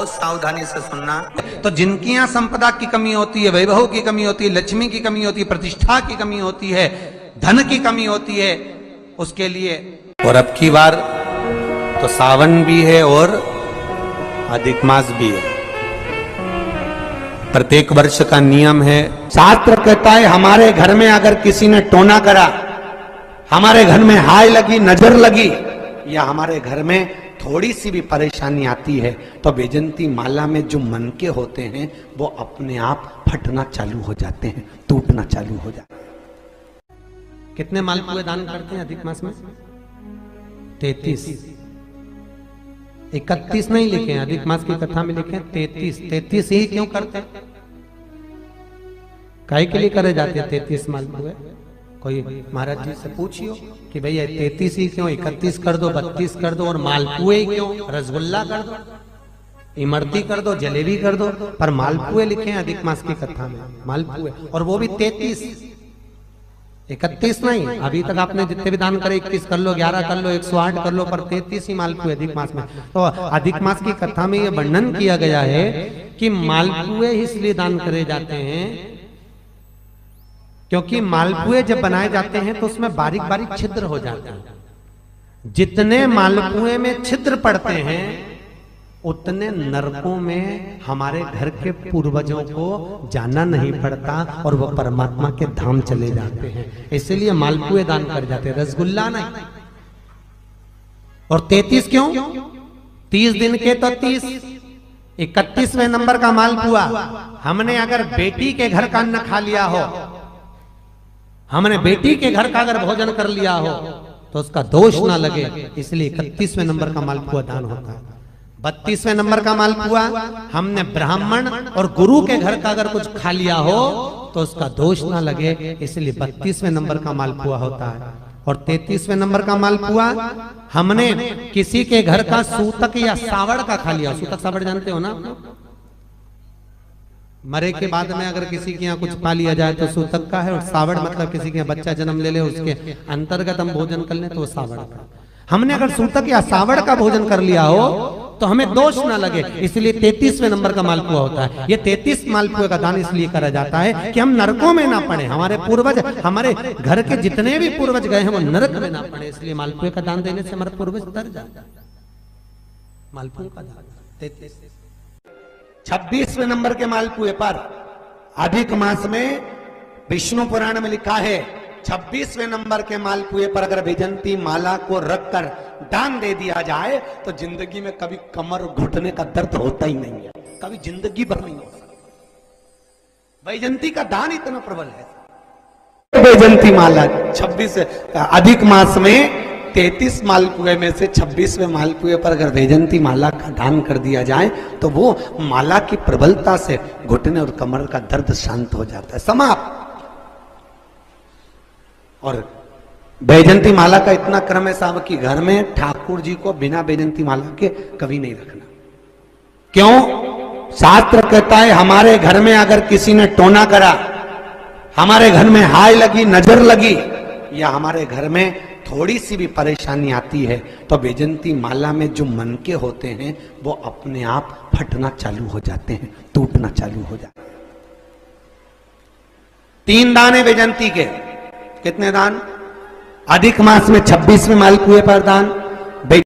बहुत सावधानी से सुनना। तो जिनकी यहाँ संपदा की कमी होती है, वैभव की कमी होती है, लक्ष्मी की कमी होती है, प्रतिष्ठा की कमी होती है, धन की कमी होती है, उसके लिए। और अब की बार तो सावन भी है और अधिक मास भी है, प्रत्येक वर्ष का नियम है। शास्त्र कहता है हमारे घर में अगर किसी ने टोना करा, हमारे घर में हाय लगी, नजर लगी, या हमारे घर में थोड़ी सी भी परेशानी आती है, तो वैजयंती माला में जो मन के होते हैं वो अपने आप फटना चालू हो जाते हैं, टूटना चालू हो जाते हैं। कितने मालपुए दान करते हैं अधिक मास में? 33। 31 नहीं लिखे हैं, अधिक मास की कथा में लिखे 33। 33 ही क्यों करते हैं? काहे के लिए करे जाते हैं 33 मालपुए? कोई महाराज जी से पूछियो कि भैया 33 ही क्यों, 31 कर दो, 32 कर दो, और मालपुए क्यों? रसगुल्ला कर दो, इमरती कर दो, जलेबी कर दो, पर मालपुए लिखे हैं अधिक मास की कथा में, मालपुए, और वो भी 33। 31 नहीं। अभी तक आपने जितने भी दान करे 21 कर लो, 11 कर लो, 108 कर लो, पर 33 ही मालपुए अधिक मास में। तो अधिक मास की कथा में यह वर्णन किया गया है कि मालपुए इसलिए दान करे जाते हैं क्योंकि मालपुए जब बनाए जाते हैं तो उसमें बारीक बारीक छिद्र हो जाते हैं। जितने मालपुए में छिद्र पड़ते हैं उतने नरकों में हमारे घर के पूर्वजों को जाना नहीं पड़ता और वो परमात्मा के धाम चले जाते हैं। इसलिए मालपुए दान कर जाते हैं, रसगुल्ला नहीं। और 33 क्यों? 30 दिन के तो 30। 31वें नंबर का मालपुआ हमने अगर बेटी के घर का अन्न खा लिया हो, हमने बेटी के घर का अगर भोजन कर लिया हो तो उसका दोष ना लगे, इसलिए 31वें नंबर का मालपुआ दान होता है। 32वें नंबर का मालपुआ हमने ब्राह्मण और गुरु के घर का अगर कुछ खा लिया हो तो उसका दोष ना लगे, इसलिए 32वें नंबर का मालपुआ होता है। और 33वें नंबर का मालपुआ हमने किसी के घर का सूतक या सावड़ का खा लिया। सूतक सावड़ जानते हो ना? मरे के बाद में अगर किसी के यहाँ कुछ पा लिया जाए तो सूतक का है, और सावड़ मतलब किसी के यहाँ बच्चा जन्म ले ले उसके अंतर्गत हम भोजन कर ले तो वो सावड़ का। हमने अगर सूतक या सावड़ का भोजन कर लिया हो तो हमें दोष ना लगे, इसलिए 33वें नंबर का मालपुआ होता है। ये 33 मालपुए का दान इसलिए करा जाता है कि हम नरकों में ना पड़े, हमारे पूर्वज, हमारे घर के जितने भी पूर्वज गए हैं वो नरक में ना पड़े, इसलिए मालपुए का दान देने से हमारे पूर्वज तर जाते हैं। मालपुए का दान 33। 26वें नंबर के मालपुए पर अधिक मास में विष्णु पुराण में लिखा है 26वें नंबर के मालपुए पर अगर वैजयंती माला को रखकर दान दे दिया जाए तो जिंदगी में कभी कमर घुटने का दर्द होता ही नहीं है, कभी जिंदगी भर नहीं हो सकता। वैजयंती का दान इतना प्रबल है। वैजयंती माला 26 अधिक मास में 33 मालपुए में से 26वें मालपुए पर अगर वैजयंती माला का दान कर दिया जाए तो वो माला की प्रबलता से घुटने और कमर का दर्द शांत हो जाता है, समाप्त। और वैजयंती माला का इतना क्रम है साहब कि घर में ठाकुर जी को बिना वैजयंती माला के कभी नहीं रखना। क्यों? शास्त्र कहता है हमारे घर में अगर किसी ने टोना करा, हमारे घर में हाय लगी, नजर लगी, या हमारे घर में थोड़ी सी भी परेशानी आती है तो वैजयंती माला में जो मन के होते हैं वो अपने आप फटना चालू हो जाते हैं, टूटना चालू हो जाते हैं। 3 दान है वैजयंती के। कितने दान? अधिक मास में 26वें मालपुए पर दान,